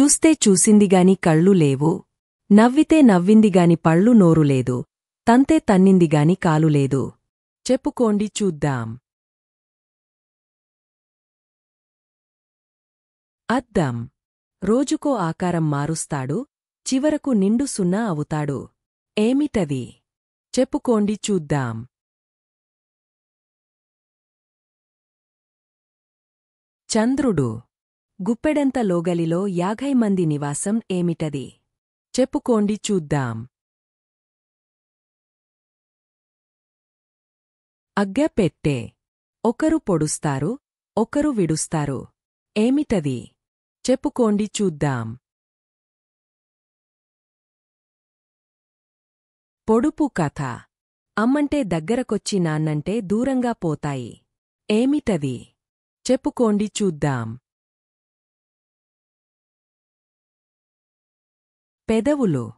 చూస్తే చూసిందిగాని కళ్ళు లేవు, నవ్వితే నవ్విందిగాని పళ్ళు నోరు లేదు, తంతే తన్నిందిగాని కాలు లేదు. చెప్పుకోండి చూద్దాం. అద్దం. రోజుకో ఆకారం మారుస్తాడు, చివరకు నిండు సున్నా అవుతాడు. ఏమిటది? చెప్పుకోండి చూద్దాం. చంద్రుడు. గుప్పెడంత లోగలిలో 50 మంది నివాసం ఏమిటది? చెప్పుకోండి చూద్దాం. అగ్గపెట్టె. ఒకరు పొడుస్తారు, ఒకరు విడుస్తారు. ఏమిటది? చెప్పుకోండి చూద్దాం. పొడుపు కథ. అమ్మంటే దగ్గరకొచ్చి నాన్నంటే దూరంగా పోతాయి. ఏమిటది? చెప్పుకోండి చూద్దాం. పెదవులు.